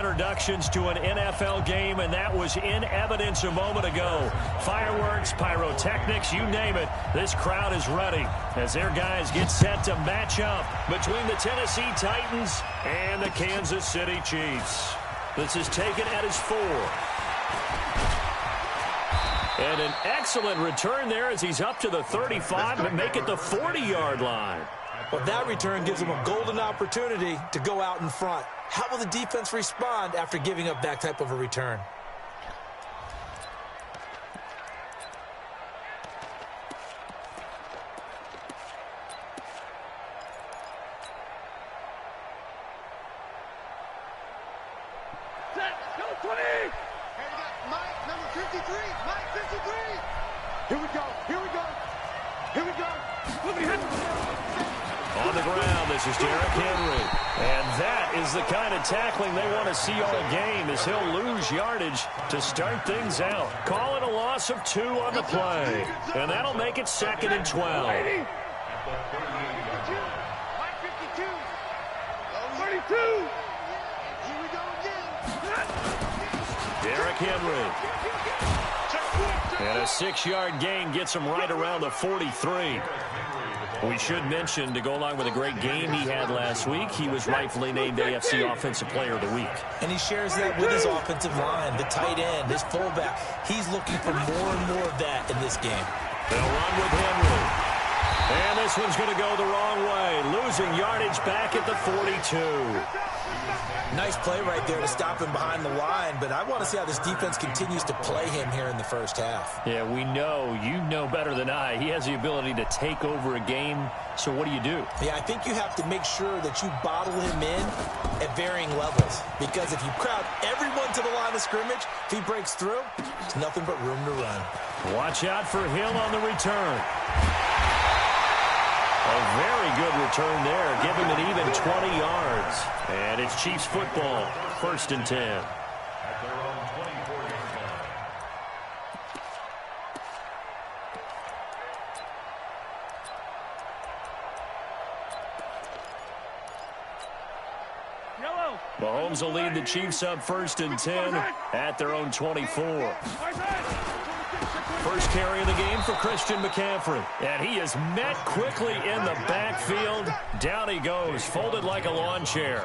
Introductions to an NFL game, and that was in evidence a moment ago. Fireworks, pyrotechnics, you name it. This crowd is ready as their guys get set to match up between the Tennessee Titans and the Kansas City Chiefs. This is taken at his 4. And an excellent return there as he's up to the 35, but make it the 40-yard line. Well, that return gives him a golden opportunity to go out in front. How will the defense respond after giving up that type of a return? Set, go 20! Here you go, Mike, number 53, Mike 53! Here we go, here we go, here we go! On the ground, this is Derrick Henry. And that is the kind of tackling they want to see all game as he'll lose yardage to start things out. Call it a loss of 2 on the play. And that'll make it 2nd and 12. Mike 52! 32! Here we go again! Derrick Henry. And a 6-yard gain gets him right around the 43. We should mention, to go along with a great game he had last week, he was rightfully named AFC Offensive Player of the Week. And he shares that with his offensive line, the tight end, his fullback. He's looking for more and more of that in this game. They'll run with Henry. And this one's going to go the wrong way, losing yardage back at the 42. Nice play right there to stop him behind the line, but I want to see how this defense continues to play him here in the first half. Yeah, we know, you know better than I, he has the ability to take over a game, so what do you do? Yeah, I think you have to make sure that you bottle him in at varying levels, because if you crowd everyone to the line of scrimmage, if he breaks through, it's nothing but room to run. Watch out for Hill on the return. A very good return there. Give him an even 20 yards. And it's Chiefs football. 1st and 10. Mahomes will lead the Chiefs up 1st and 10 at their own 24. First carry of the game for Christian McCaffrey. And he is met quickly in the backfield. Down he goes, folded like a lawn chair.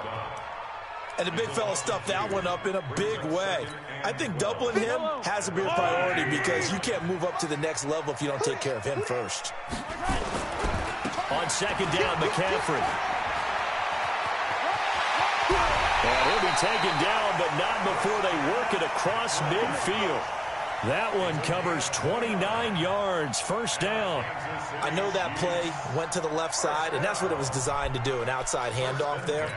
And the big fella stuffed that one up in a big way. I think doubling him has to be a priority because you can't move up to the next level if you don't take care of him first. On 2nd down, McCaffrey. And he'll be taken down, but not before they work it across midfield. That one covers 29 yards, 1st down. I know that play went to the left side, and that's what it was designed to do, an outside handoff there.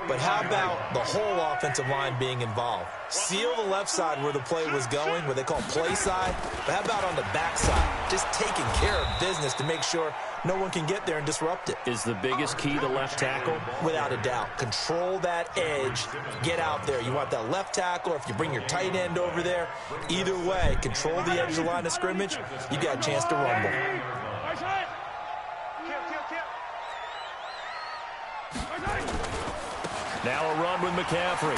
But how about the whole offensive line being involved? Seal the left side where the play was going, what they call play side. But how about on the back side? Just taking care of business to make sure no one can get there and disrupt it. Is the biggest key the left tackle? Without a doubt. Control that edge. Get out there. You want that left tackle, or if you bring your tight end over there, either way, control the edge of the line of scrimmage, you got a chance to rumble. Now a run with McCaffrey.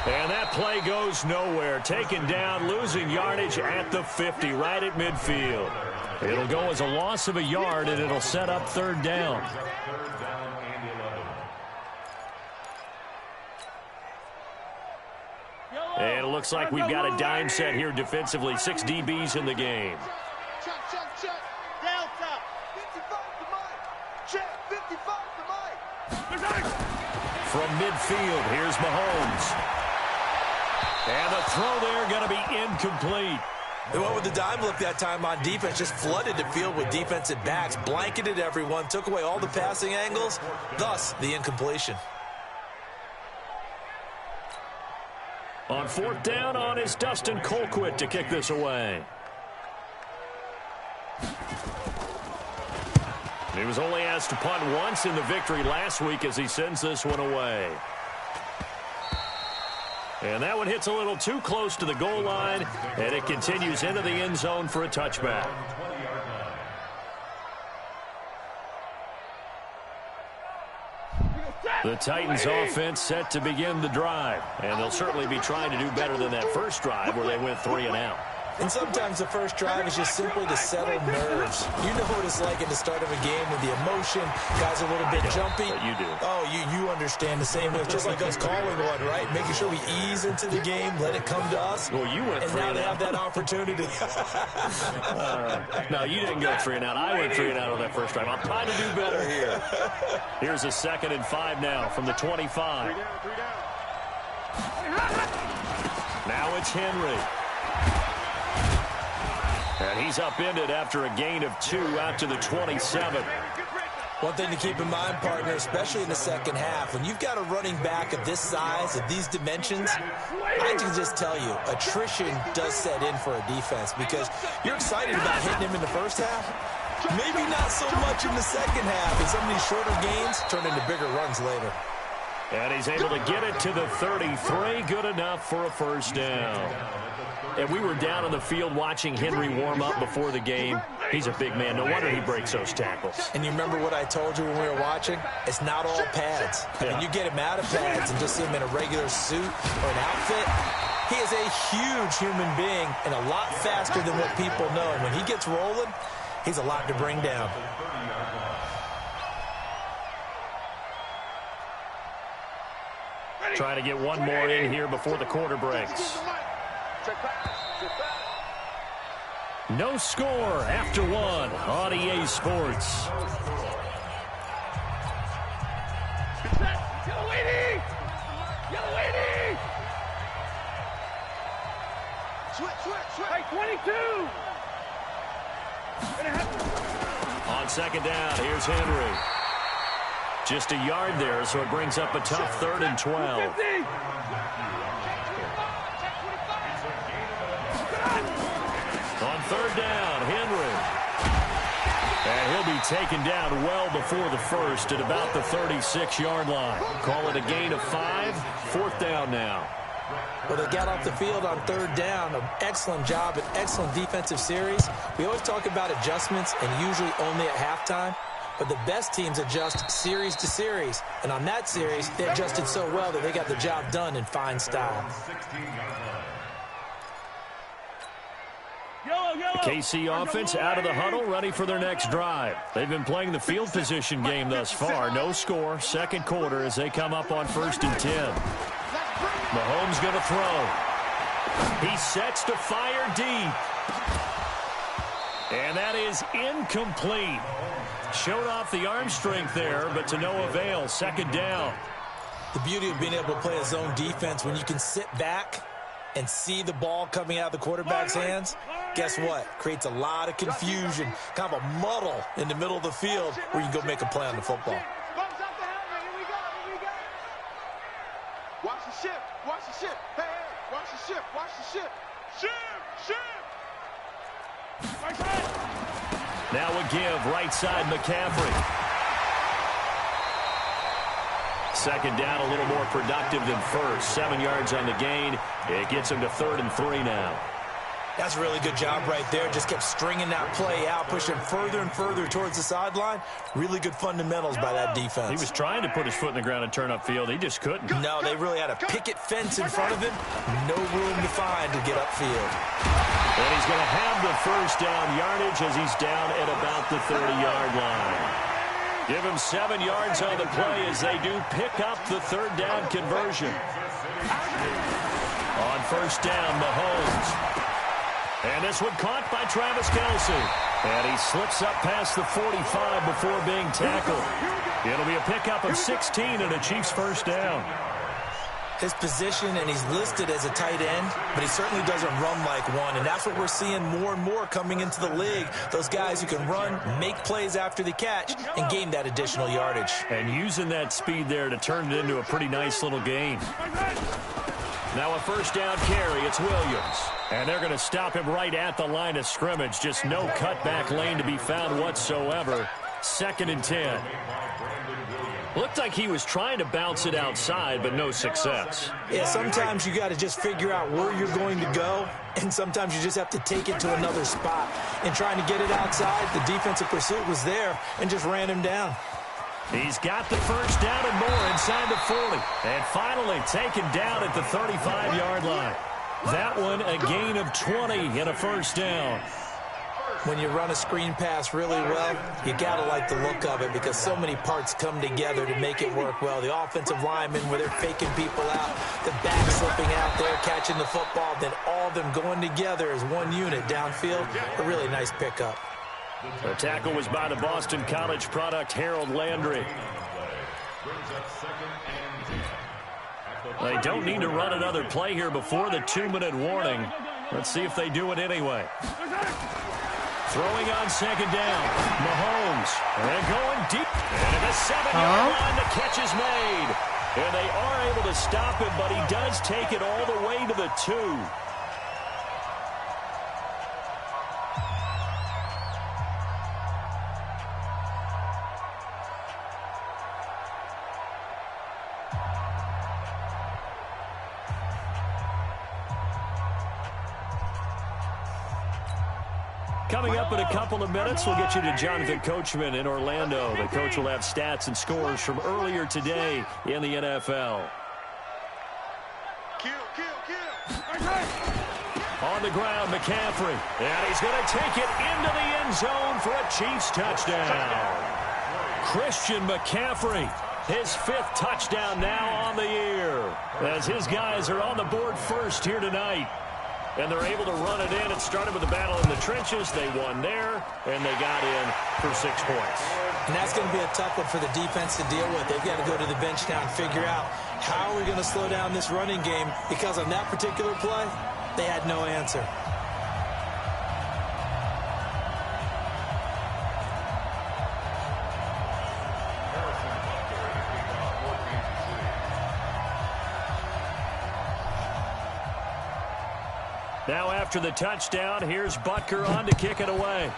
And that play goes nowhere. Taken down, losing yardage at the 50, right at midfield. It'll go as a loss of a yard, and it'll set up 3rd down. And it looks like we've got a dime set here defensively. 6 DBs in the game. Check. Delta. 55 to Mike. Check. 55 to Mike. From midfield, here's Mahomes. And the throw there going to be incomplete. They went with the dime look that time on defense, just flooded the field with defensive backs, blanketed everyone, took away all the passing angles, thus the incompletion. On 4th down on is Dustin Colquitt to kick this away. He was only asked to punt once in the victory last week as he sends this one away. And that one hits a little too close to the goal line, and it continues into the end zone for a touchback. The The Titans offense set to begin the drive, and they'll certainly be trying to do better than that first drive where they went 3 and out. And sometimes the first drive is just simply to settle nerves. You know what it's like at the start of a game with the emotion. Guys are a little bit jumpy. But you do. Oh, you understand the same way. It's just like us calling one, right? Making sure we ease into the game, let it come to us. Well, you went 3 and out. And now they have that opportunity. No, you didn't go 3 and out. I went 3 and out on that first drive. I'm trying to do better here. Here's a 2nd and 5 now from the 25. Now it's Henry. And he's upended after a gain of 2 out to the 27. One thing to keep in mind, partner, especially in the second half, when you've got a running back of this size, of these dimensions, I can just tell you, attrition does set in for a defense because you're excited about hitting him in the first half. Maybe not so much in the second half, and some of these shorter gains turn into bigger runs later. And he's able to get it to the 33. Good enough for a first down. And we were down on the field watching Henry warm up before the game. He's a big man. No wonder he breaks those tackles. And you remember what I told you when we were watching? It's not all pads. I mean, you get him out of pads and just see him in a regular suit or an outfit. He is a huge human being and a lot faster than what people know. When he gets rolling, he's a lot to bring down. Trying to get one more in here before the quarter breaks. No score after 1 on EA Sports. Hey, 22. On 2nd down, here's Henry. Just a yard there, so it brings up a tough 3rd and 12. On 3rd down, Henry. And he'll be taken down well before the first at about the 36-yard line. Call it a gain of 5. 4th down now. Well, they got off the field on 3rd down. An excellent job, an excellent defensive series. We always talk about adjustments and usually only at halftime. But the best teams adjust series to series. And on that series, they adjusted so well that they got the job done in fine style. The KC offense out of the huddle, ready for their next drive. They've been playing the field position game thus far. No score, 2nd quarter as they come up on 1st and 10. Mahomes going to throw. He sets to fire deep. And that is incomplete. Showed off the arm strength there, but to no avail. 2nd down. The beauty of being able to play a zone defense when you can sit back and see the ball coming out of the quarterback's hands, guess what? Creates a lot of confusion, kind of a muddle in the middle of the field where you can go make a play on the football. Watch the ship. Watch the ship. Hey, hey, watch the ship. Watch the ship. Ship. Now a give, right side, McCaffrey. 2nd down, a little more productive than first. 7 yards on the gain. It gets him to 3rd and 3 now. That's a really good job right there. Just kept stringing that play out, pushing further and further towards the sideline. Really good fundamentals by that defense. He was trying to put his foot in the ground and turn upfield. He just couldn't. No, they really had a picket fence in front of him. No room to find to get upfield. And he's going to have the first down yardage as he's down at about the 30-yard line. Give him 7 yards on the play as they do pick up the 3rd down conversion. On 1st down, Mahomes. And this one caught by Travis Kelce. And he slips up past the 45 before being tackled. It'll be a pickup of 16 and a Chiefs first down. His position, and he's listed as a tight end, but he certainly doesn't run like one, and that's what we're seeing more and more coming into the league. Those guys who can run, make plays after the catch, and gain that additional yardage. And using that speed there to turn it into a pretty nice little gain. Now a first down carry, it's Williams. And they're going to stop him right at the line of scrimmage. Just no cutback lane to be found whatsoever. 2nd and 10. Looked like he was trying to bounce it outside, but no success. Yeah, sometimes you got to just figure out where you're going to go, and sometimes you just have to take it to another spot. And trying to get it outside, the defensive pursuit was there and just ran him down. He's got the first down and more inside the 40. And finally taken down at the 35-yard line. That one a gain of 20 and a first down. When you run a screen pass really well, you got to like the look of it because so many parts come together to make it work well. The offensive linemen, where they're faking people out, the back slipping out there, catching the football, then all of them going together as one unit downfield. A really nice pickup. The tackle was by the Boston College product, Harold Landry. They don't need to run another play here before the 2-minute warning. Let's see if they do it anyway. Throwing on second down, Mahomes, and going deep. And at the 7-yard line, the catch is made. And they are able to stop him, but he does take it all the way to the 2. Coming up in a couple of minutes, we'll get you to Jonathan Coachman in Orlando. The coach will have stats and scores from earlier today in the NFL. On the ground, McCaffrey. And he's going to take it into the end zone for a Chiefs touchdown. Christian McCaffrey, his 5th touchdown now on the year, as his guys are on the board first here tonight. And they're able to run it in. It started with a battle in the trenches. They won there, and they got in for 6 points. And that's going to be a tough one for the defense to deal with. They've got to go to the bench now and figure out how are we going to slow down this running game, because on that particular play, they had no answer. Now after the touchdown, here's Butker on to kick it away.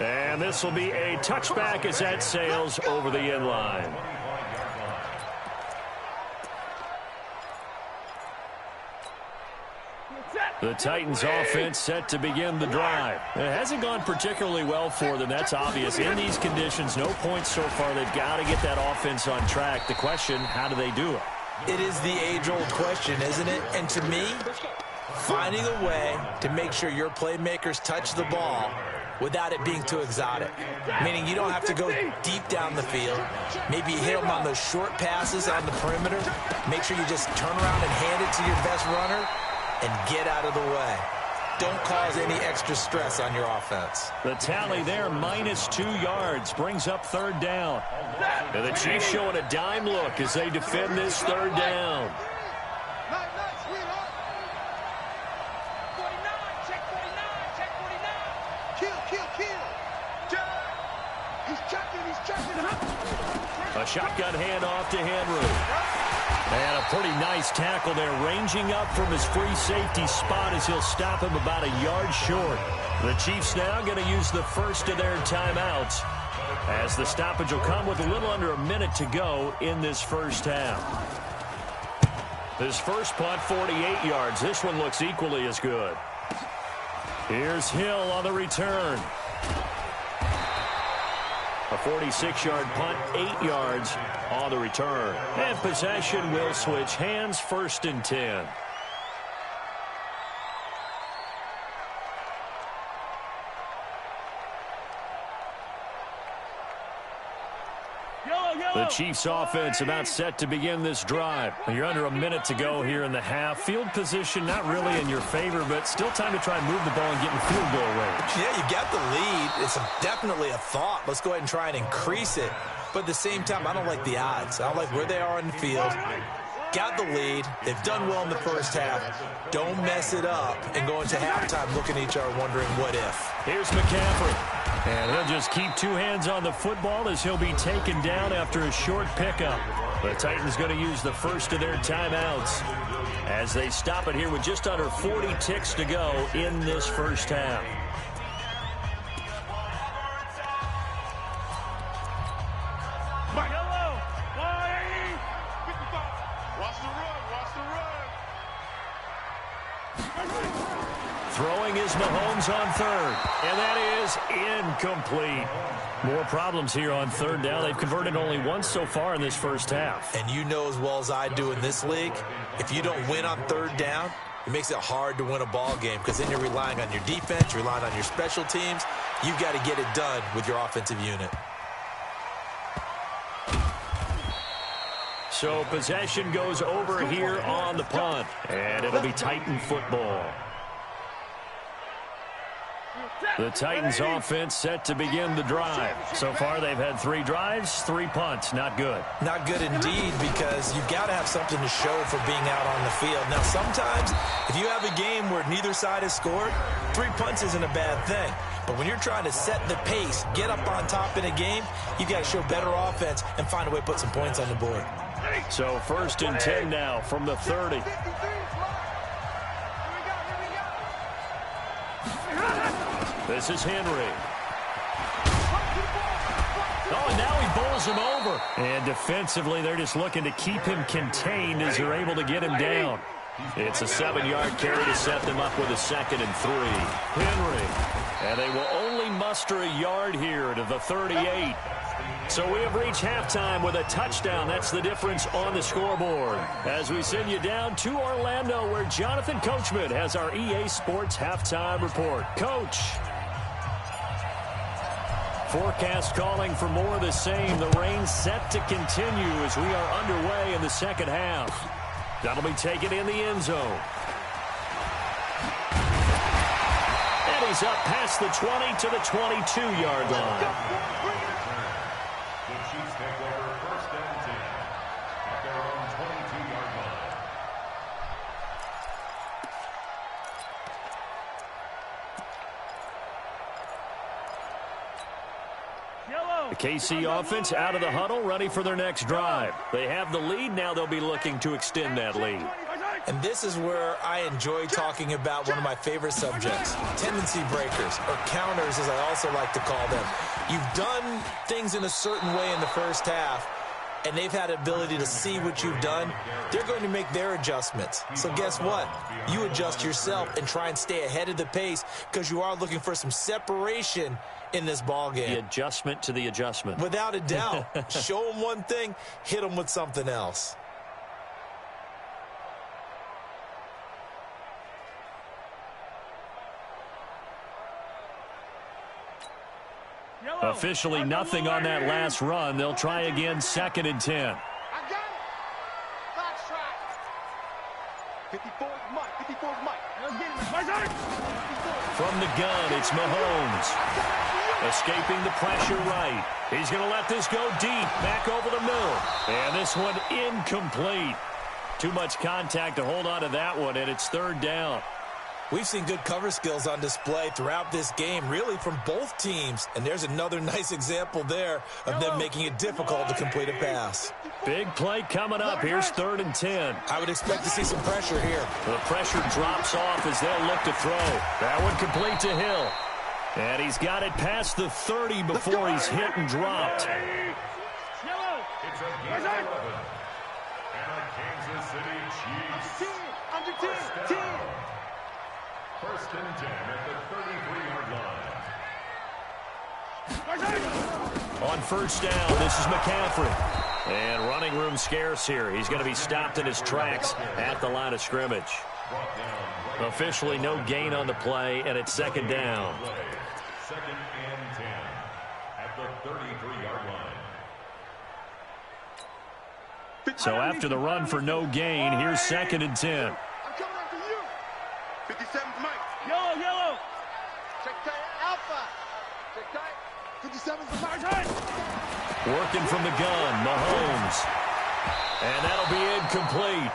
And this will be a touchback as that sails over the end line. The Titans offense set to begin the drive. It hasn't gone particularly well for them. That's obvious. In these conditions, no points so far. They've got to get that offense on track. The question, how do they do it? It is the age-old question, isn't it? And to me, finding a way to make sure your playmakers touch the ball without it being too exotic. Meaning you don't have to go deep down the field. Maybe you hit them on those short passes on the perimeter. Make sure you just turn around and hand it to your best runner and get out of the way. Don't cause any extra stress on your offense. The tally there, -2 yards, brings up 3rd down. And the Chiefs showing a dime look as they defend this 3rd down. A shotgun handoff to Henry. And a pretty nice tackle there, ranging up from his free safety spot as he'll stop him about a yard short. The Chiefs now going to use the first of their timeouts, as the stoppage will come with a little under a minute to go in this first half. This first punt, 48 yards. This one looks equally as good. Here's Hill on the return. A 46-yard punt, 8 yards on the return. And possession will switch hands, 1st and 10. The Chiefs offense about set to begin this drive. You're under a minute to go here in the half. Field position not really in your favor, but still time to try and move the ball and get in field goal range. Yeah, you got the lead. It's definitely a thought. Let's go ahead and try and increase it. But at the same time, I don't like the odds. I don't like where they are in the field. Got the lead. They've done well in the first half. Don't mess it up and go into halftime looking at each other wondering what if. Here's McCaffrey. And he'll just keep 2 hands on the football as he'll be taken down after a short pickup. The Titans going to use the first of their timeouts as they stop it here with just under 40 ticks to go in this first half. Throwing is Mahomes on third. And that is incomplete. More problems here on third down. They've converted only once so far in this first half. And you know as well as I do in this league, if you don't win on third down, it makes it hard to win a ball game because then you're relying on your defense, you're relying on your special teams. You've got to get it done with your offensive unit. So possession goes over here on the punt. And it'll be Titan football. The Titans offense set to begin the drive. So far they've had 3 drives, 3 punts. Not good. Not good indeed, because you've got to have something to show for being out on the field. Now sometimes if you have a game where neither side has scored, 3 punts isn't a bad thing. But when you're trying to set the pace, get up on top in a game, you've got to show better offense and find a way to put some points on the board. So 1st and 10 now from the 30. This is Henry. Oh, and now he bowls him over. And defensively, they're just looking to keep him contained as they're able to get him down. It's a 7-yard carry to set them up with a 2nd and 3. Henry. And they will only muster a yard here to the 38. So we have reached halftime with a touchdown. That's the difference on the scoreboard. As we send you down to Orlando, where Jonathan Coachman has our EA Sports halftime report. Coach. Forecast calling for more of the same. The rain set to continue as we are underway in the second half. That'll be taken in the end zone. And he's up past the 20 to the 22-yard line. The KC offense out of the huddle, ready for their next drive. They have the lead. Now they'll be looking to extend that lead. And this is where I enjoy talking about one of my favorite subjects, tendency breakers, or counters as I also like to call them. You've done things in a certain way in the first half, and they've had the ability to see what you've done. They're going to make their adjustments. So guess what? You adjust yourself and try and stay ahead of the pace because you are looking for some separation in this ball game. The adjustment to the adjustment. Without a doubt. Show them one thing, hit them with something else. Officially nothing on that last run. They'll try again, 2nd and 10. I got it. Box track. 54 is Mike. 54 is Mike. From the gun, it's Mahomes. Escaping the pressure right. He's going to let this go deep. Back over the middle. And this one incomplete. Too much contact to hold on to that one, and it's 3rd down. We've seen good cover skills on display throughout this game, really from both teams. And there's another nice example there of them making it difficult to complete a pass. Big play coming up. Here's 3rd and 10. I would expect to see some pressure here. The pressure drops off as they'll look to throw. That one complete to Hill. And he's got it past the 30 before he's hit and dropped. It's a game 11. And a Kansas City Chiefs. Under 10. 1st and 10 at the 33-yard line. On 1st down, this is McCaffrey. And running room scarce here. He's going to be stopped in his tracks at the line of scrimmage. Officially no gain on the play, and it's 2nd down. 2nd and 10 at the 33-yard line. So after the run for no gain, here's 2nd and 10. I'm coming after you. 57's Mike. Yellow. Check tight, Alpha. Check tight. 57's the Mike. Working from the gun, Mahomes. And that'll be incomplete.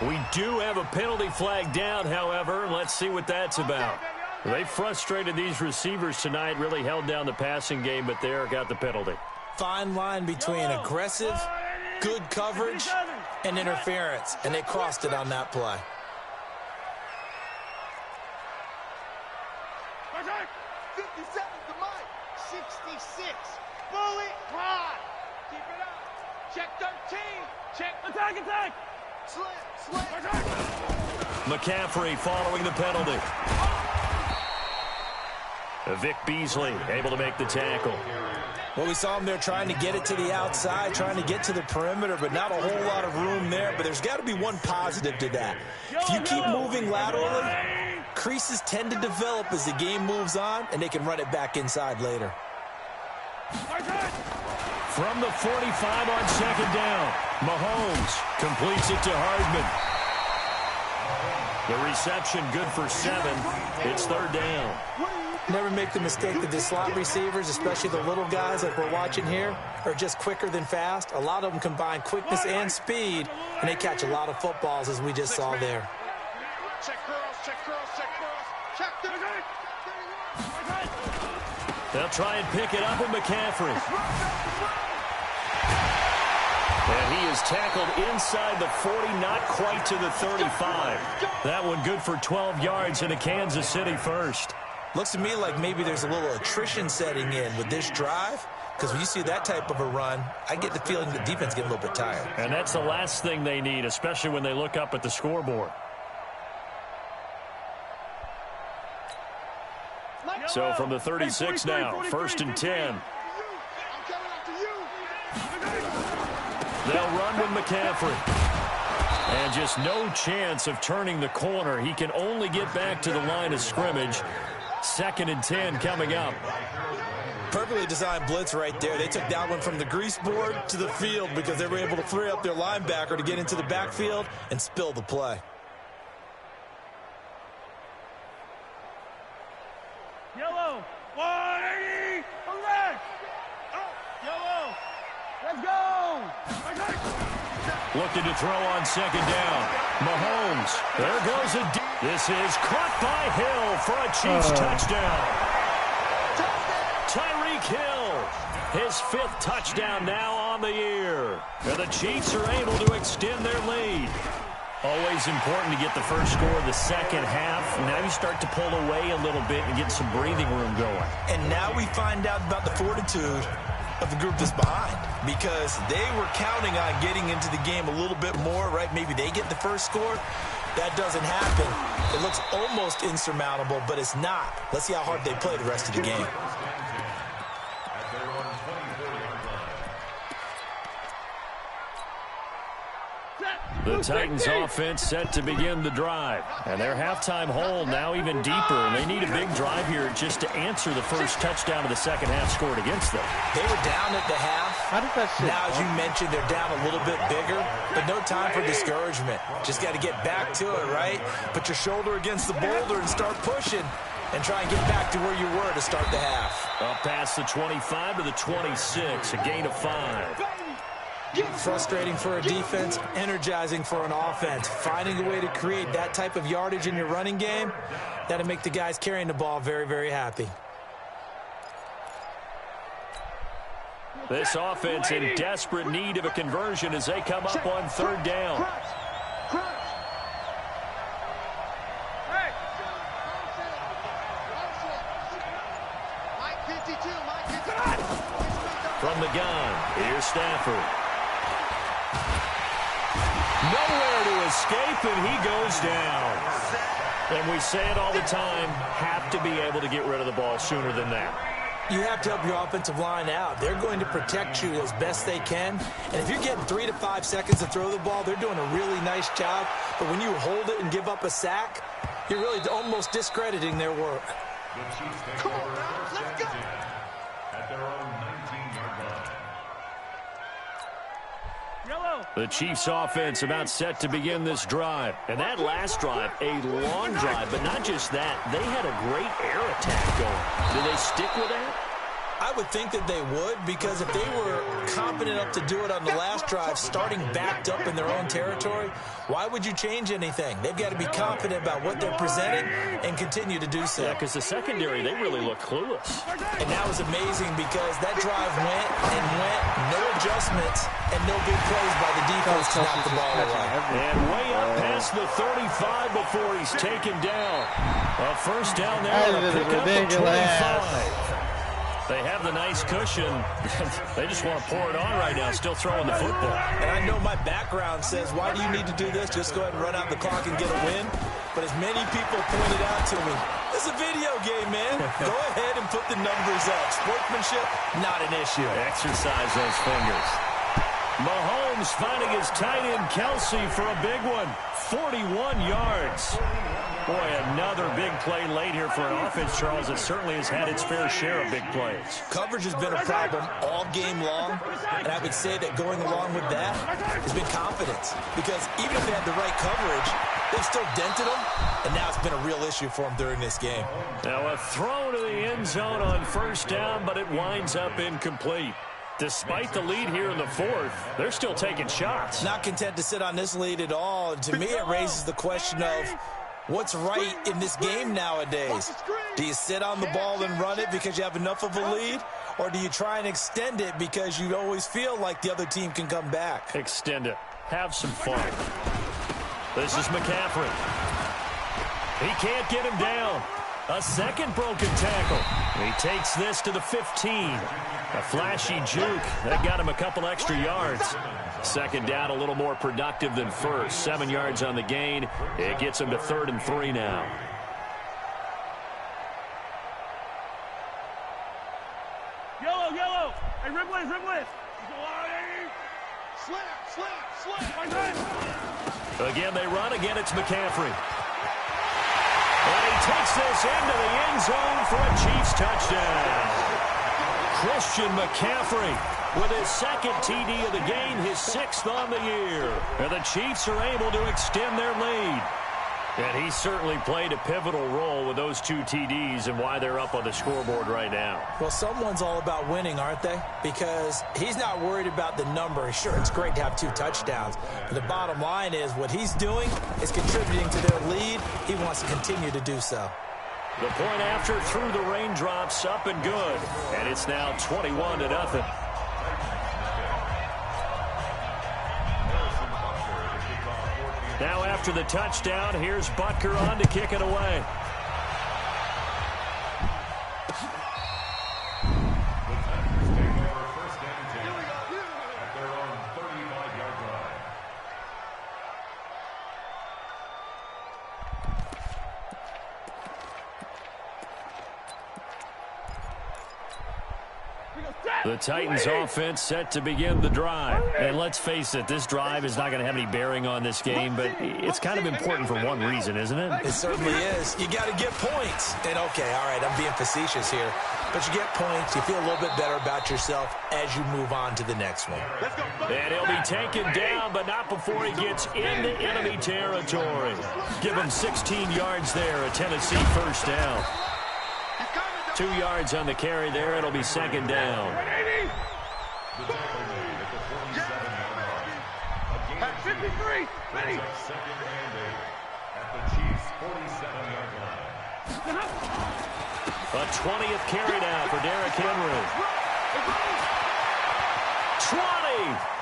We do have a penalty flag down, however. Let's see what that's about. They frustrated these receivers tonight, really held down the passing game, but there got the penalty. Fine line between aggressive, good coverage, and interference, and they crossed it on that play. 57's the Mike. 66. Bullet rod. Keep it up. Check 13. Check. Attack. Slit. McCaffrey following the penalty. Vic Beasley able to make the tackle. Well, we saw him there trying to get it to the outside, trying to get to the perimeter, but not a whole lot of room there. But there's got to be one positive to that. If you keep moving laterally, creases tend to develop as the game moves on, and they can run it back inside later. From the 45 on second down, Mahomes completes it to Hardman. The reception good for 7. It's third down. Never make the mistake that the slot receivers, especially the little guys like we're watching here, are just quicker than fast. A lot of them combine quickness and speed, and they catch a lot of footballs, as we just saw there. Check girls, check girls, check girls. Check the They'll try and pick it up with McCaffrey. And he is tackled inside the 40, not quite to the 35. That one good for 12 yards and a Kansas City first. Looks to me like maybe there's a little attrition setting in with this drive, because when you see that type of a run, I get the feeling the defense get a little bit tired. And that's the last thing they need, especially when they look up at the scoreboard. So from the 36 now, first and 10. They'll run with McCaffrey. And just no chance of turning the corner. He can only get back to the line of scrimmage. Second and 10 coming up. Perfectly designed blitz right there. They took that one from the grease board to the field because they were able to free up their linebacker to get into the backfield and spill the play. Yellow, 180, left. Yellow, let's go. Looking to throw on second down. Mahomes. There goes a deep. This is caught by Hill for a Chiefs touchdown. Tyreek Hill. His 5th touchdown now on the year. And the Chiefs are able to extend their lead. Always important to get the first score of the second half. Now you start to pull away a little bit and get some breathing room going. And now we find out about the fortitude of the group that's behind, because they were counting on getting into the game a little bit more, right? Maybe they get the first score. That doesn't happen. It looks almost insurmountable, but it's not. Let's see how hard they play the rest of the game. The Titans offense set to begin the drive. And their halftime hole now even deeper. And they need a big drive here just to answer the first touchdown of the second half scored against them. They were down at the half. How did that shit? Now, as you mentioned, they're down a little bit bigger, but no time for discouragement. Just got to get back to it, right? Put your shoulder against the boulder and start pushing and try and get back to where you were to start the half. Up past the 25 to the 26, a gain of 5. Frustrating for a defense, energizing for an offense. Finding a way to create that type of yardage in your running game, that'll make the guys carrying the ball very, very happy. This offense in desperate need of a conversion as they come up on third down. From the gun, here's Stafford. Nowhere to escape, and he goes down. And we say it all the time, have to be able to get rid of the ball sooner than that. You have to help your offensive line out. They're going to protect you as best they can. And if you're getting 3 to 5 seconds to throw the ball, they're doing a really nice job. But when you hold it and give up a sack, you're really almost discrediting their work. Come on, let's go. At their own 19-yard line. The Chiefs offense about set to begin this drive. And that last drive, a long drive, but not just that. They had a great air attack going. Do they stick with that? I would think that they would, because if they were competent enough to do it on the last drive, starting backed up in their own territory, why would you change anything? They've got to be confident about what they're presenting and continue to do so. Yeah, because the secondary, they really look clueless. And that was amazing because that drive went and went, no adjustments, and no big plays by the defense to knock the ball away. And way up past the 35 before he's taken down. A first down there on a pickup of 25. They have the nice cushion. They just want to pour it on right now, still throwing the football. And I know my background says, why do you need to do this? Just go ahead and run out the clock and get a win. But as many people pointed out to me, It's a video game, man. Go ahead and put the numbers up. Sportsmanship, not an issue. Exercise those fingers. Mahomes finding his tight end Kelsey for a big one. 41 yards. Boy, another big play late here for an offense, Charles, that certainly has had its fair share of big plays. Coverage has been a problem all game long, and I would say that going along with that has been confidence. Because even if they had the right coverage, they've still dented them, and now it's been a real issue for them during this game. Now a throw to the end zone on first down, but it winds up incomplete. Despite the lead here in the fourth, they're still taking shots. Not content to sit on this lead at all. And to me, it raises the question of what's right in this game nowadays. Do you sit on the ball and run it because you have enough of a lead? Or do you try and extend it because you always feel like the other team can come back? Extend it. Have some fun. This is McCaffrey. He can't get him down. A second broken tackle. He takes this to the 15. A flashy juke. That got him a couple extra yards. Second down, a little more productive than first. 7 yards on the gain. It gets him to 3rd and 3 now. Yellow, yellow. Hey, rib width, rib width. Slap. Again, they run. Again, it's McCaffrey. And he takes this into the end zone for a Chiefs touchdown. Christian McCaffrey with his second TD of the game, his 6th on the year. And the Chiefs are able to extend their lead. And he certainly played a pivotal role with those 2 TDs and why they're up on the scoreboard right now. Well, someone's all about winning, aren't they? Because he's not worried about the number. Sure, it's great to have 2 touchdowns. But the bottom line is what he's doing is contributing to their lead. He wants to continue to do so. The point after through the raindrops, up and good. And it's now 21-0. Now after the touchdown, here's Butker on to kick it away. The Titans offense set to begin the drive. And let's face it, this drive is not going to have any bearing on this game, but it's kind of important for one reason, isn't it? It certainly is. You got to get points. And, okay, all right, I'm being facetious here. But you get points, you feel a little bit better about yourself as you move on to the next one. And he'll be taken down, but not before he gets into enemy territory. Give him 16 yards there, a Tennessee first down. 2 yards on the carry there. It'll be 2nd down. 53. Ready. A 20th carry now for Derrick Henry. 20.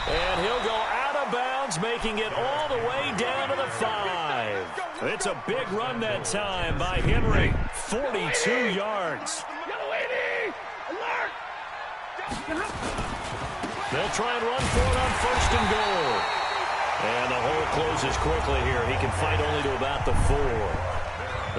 And he'll go out of bounds, making it all the way down to the 5. It's a big run that time by Henry. 42 yards. They'll try and run for it on 1st and goal. And the hole closes quickly here. He can fight only to about the 4.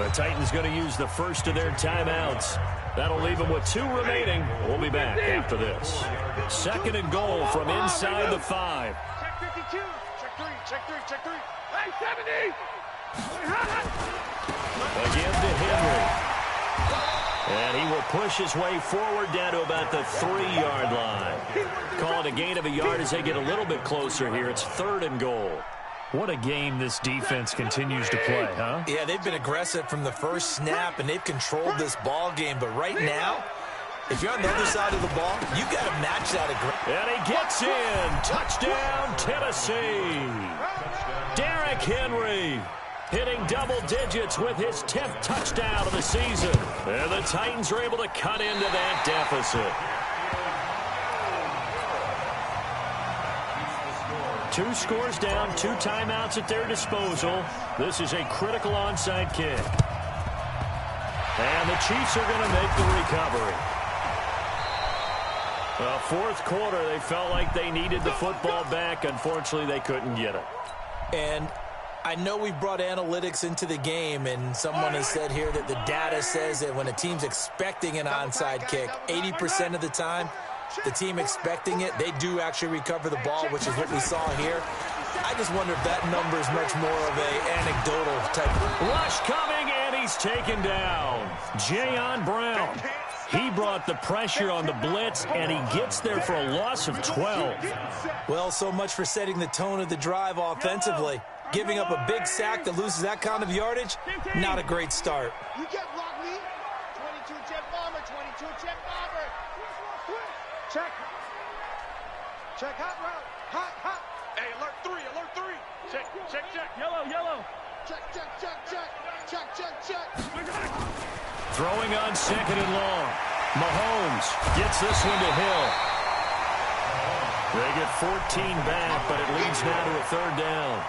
The Titans going to use the first of their timeouts. That'll leave them with 2 remaining. We'll be back after this. 2nd and goal from inside the 5. Check 52. Check 3. Hey, 70. Again to Henry. And he will push his way forward down to about the 3-yard line. Call it a gain of a yard as they get a little bit closer here. It's 3rd and goal. What a game this defense continues to play, huh? Yeah, they've been aggressive from the first snap, and they've controlled this ball game. But right now, if you're on the other side of the ball, you've got to match that aggression. And he gets in. Touchdown, Tennessee. Derrick Henry hitting double digits with his 10th touchdown of the season. And the Titans are able to cut into that deficit. 2 scores down, 2 timeouts at their disposal. This is a critical onside kick. And the Chiefs are going to make the recovery. Fourth quarter, they felt like they needed the football back. Unfortunately, they couldn't get it. And I know we've brought analytics into the game, and someone has said here that the data says that when a team's expecting an onside kick, 80% of the time, the team expecting it, they do actually recover the ball, which is what we saw here. I just wonder if that number is much more of an anecdotal type. Rush coming, and he's taken down. Jayon Brown. He brought the pressure on the blitz, and he gets there for a loss of 12. Well, so much for setting the tone of the drive offensively. Giving up a big sack that loses that kind of yardage, not a great start. You get block me. 22 jet bomber, 22 jet bomber. Check. Check hot route. Hot, hot. Hey, alert 3, alert 3. Check, check, check. Yellow, yellow. Check, check, check, check. Check, check, check. Throwing on 2nd and long. Mahomes gets this one to Hill. They get 14 back, but it leads now to a 3rd down.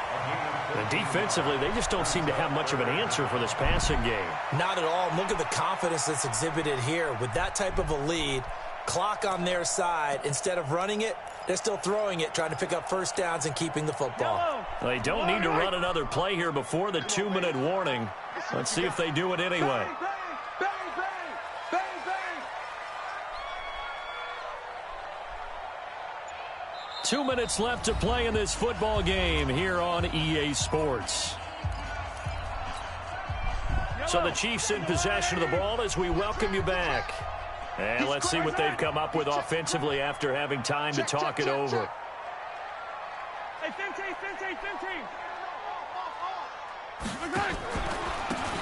And defensively, they just don't seem to have much of an answer for this passing game. Not at all. Look at the confidence that's exhibited here. With that type of a lead, clock on their side, instead of running it, they're still throwing it, trying to pick up first downs and keeping the football. They don't need to run another play here before the 2-minute warning. Let's see if they do it anyway. 2 minutes left to play in this football game here on EA Sports. So the Chiefs in possession of the ball as we welcome you back. And let's see what they've come up with offensively after having time to talk it over.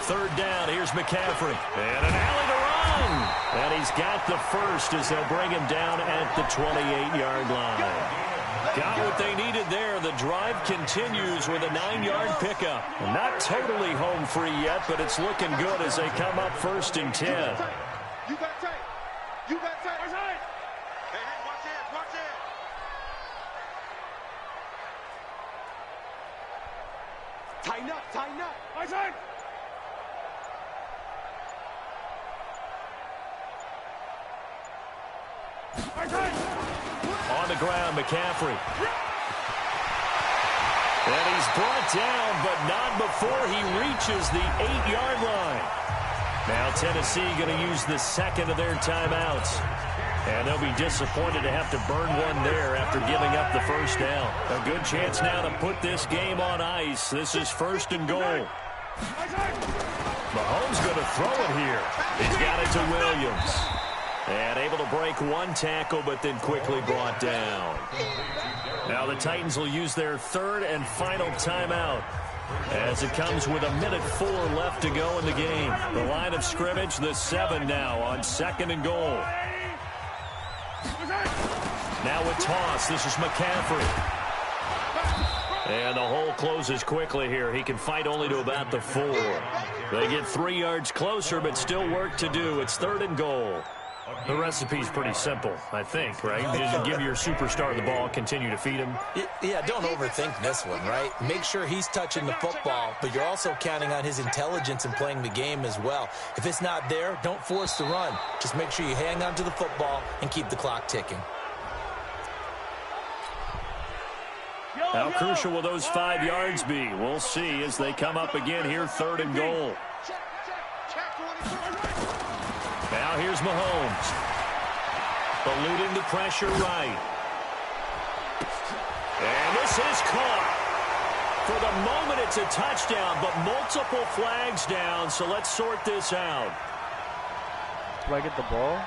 Third down, here's McCaffrey. And an alley to run. And he's got the first as they'll bring him down at the 28-yard line. Got what they needed there. The drive continues with a 9-yard pickup. Not totally home free yet, but it's looking good as they come up 1st and 10. You got tight. You got tight. Hey, watch it, watch it. Tighten up, tighten up. Watch it. On the ground, McCaffrey. And he's brought down, but not before he reaches the 8-yard line. Now Tennessee going to use the 2nd of their timeouts. And they'll be disappointed to have to burn one there after giving up the first down. A good chance now to put this game on ice. This is 1st and goal. Mahomes going to throw it here. He's got it to Williams. And able to break one tackle, but then quickly brought down. Now the Titans will use their 3rd and final timeout as it comes with 1:04 left to go in the game. The line of scrimmage, the 7 now on 2nd and goal. Now with toss, this is McCaffrey. And the hole closes quickly here. He can fight only to about the 4. They get 3 yards closer, but still work to do. It's 3rd and goal. The recipe's pretty simple, I think, right? You give your superstar the ball, continue to feed him. Yeah, don't overthink this one, right? Make sure he's touching the football, but you're also counting on his intelligence in playing the game as well. If it's not there, don't force the run. Just make sure you hang on to the football and keep the clock ticking. How crucial will those 5 yards be? We'll see as they come up again here, 3rd and goal. Now here's Mahomes. Eluding the pressure right. And this is caught. For the moment, it's a touchdown, but multiple flags down, so let's sort this out. Do I get the ball?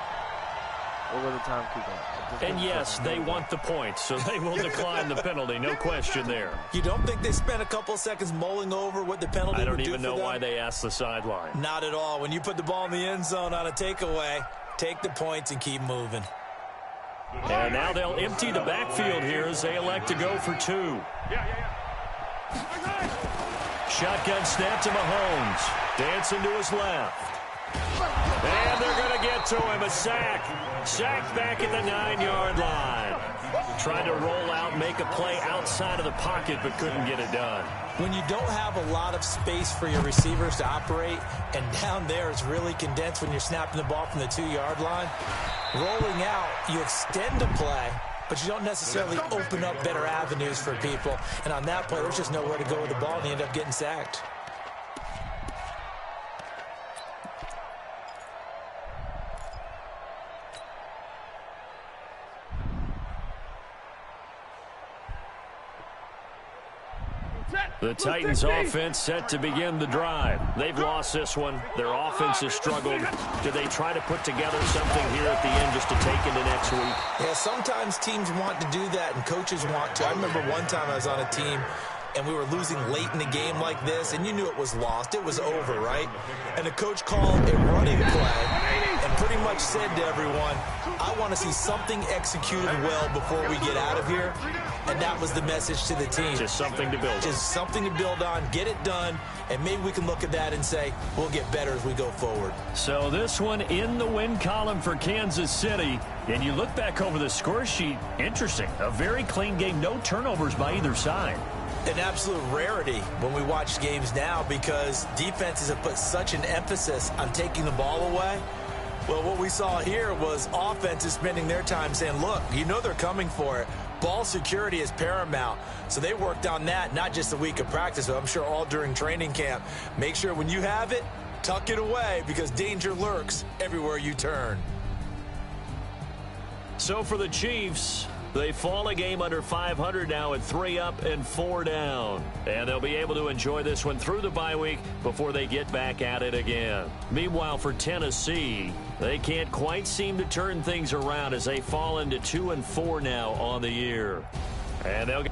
Or will the time keep up? And yes, they want the points, so they will decline the penalty. No question there. You don't think they spent a couple seconds mulling over what the penalty would do for them? I don't even know why they asked the sideline. Not at all. When you put the ball in the end zone on a takeaway, take the points and keep moving. And now they'll empty the backfield here as they elect to go for 2. Shotgun snap to Mahomes. Dancing to his left. And they're going to get to him. A sack. Sacked back at the 9-yard line. Trying to roll out, make a play outside of the pocket, but couldn't get it done. When you don't have a lot of space for your receivers to operate, and down there it's really condensed when you're snapping the ball from the 2-yard line, rolling out, you extend a play, but you don't necessarily open up better avenues for people. And on that play, there's just nowhere to go with the ball, and he ended up getting sacked. The Titans offense set to begin the drive. They've lost this one. Their offense has struggled. Do they try to put together something here at the end just to take into next week? Yeah, sometimes teams want to do that and coaches want to. I remember one time I was on a team and we were losing late in the game like this, and you knew it was lost. It was over, right? And the coach called a running play and pretty much said to everyone, I want to see something executed well before we get out of here. And that was the message to the team. Just something to build on. Just something to build on, get it done, and maybe we can look at that and say, we'll get better as we go forward. So this one in the win column for Kansas City. And you look back over the score sheet, interesting. A very clean game, no turnovers by either side. An absolute rarity when we watch games now because defenses have put such an emphasis on taking the ball away. Well, what we saw here was offenses spending their time saying, look, you know they're coming for it. Ball security is paramount. So they worked on that, not just a week of practice, but I'm sure all during training camp. Make sure when you have it, tuck it away because danger lurks everywhere you turn. So for the Chiefs, they fall a game under 500 now at 3 up and 4 down. And they'll be able to enjoy this one through the bye week before they get back at it again. Meanwhile, for Tennessee, they can't quite seem to turn things around as they fall into 2 and 4 now on the year. And they'll get...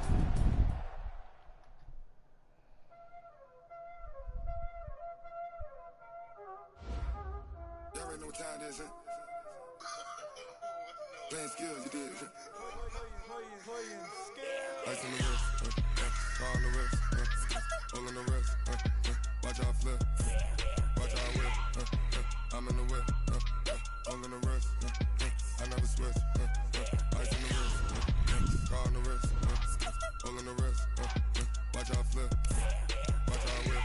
Y'all already know what time it is, huh? Playing skills, you did. Ice on the wrist, car on the wrist, all on the wrist, watch out flip, watch out whip, I'm in the whip, all on the wrist, I never switch, ice on the wrist, car on the wrist, all on the wrist, watch out flip, watch out whip,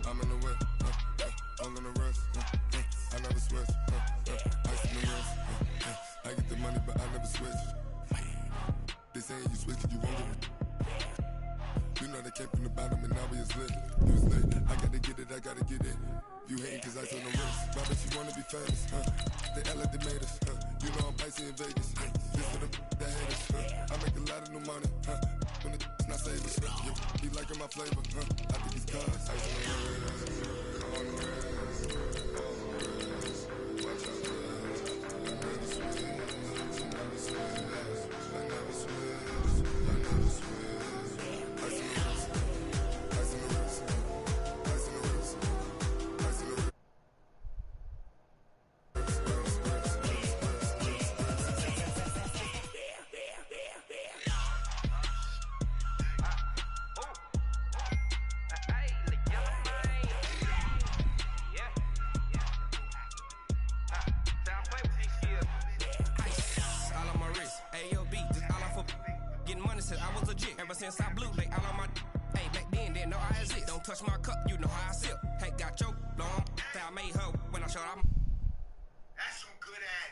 I'm in the whip, all on the wrist, I never switch, ice on the wrist, I get the money but I never switch. They saying you switch it, you won't get it. You know they came from the bottom and now we is lit. You was late, I gotta get it, I gotta get it. You hating cause I told no wrist. Why bet you wanna be famous, They act like they made us, You know I'm icy in Vegas, This for them that hate us, I make a lot of new money, When it's not savers, He liking my flavor, I think it's cause ice on the wrist, on the wrist, watch out the wrist, I never switch, I never switch. Since I blew, they all on my hey, back then, didn't know I exist. Don't touch my cup, you know how I sip. Hey, got your long, I made her when I showed I'm. That's some good ass.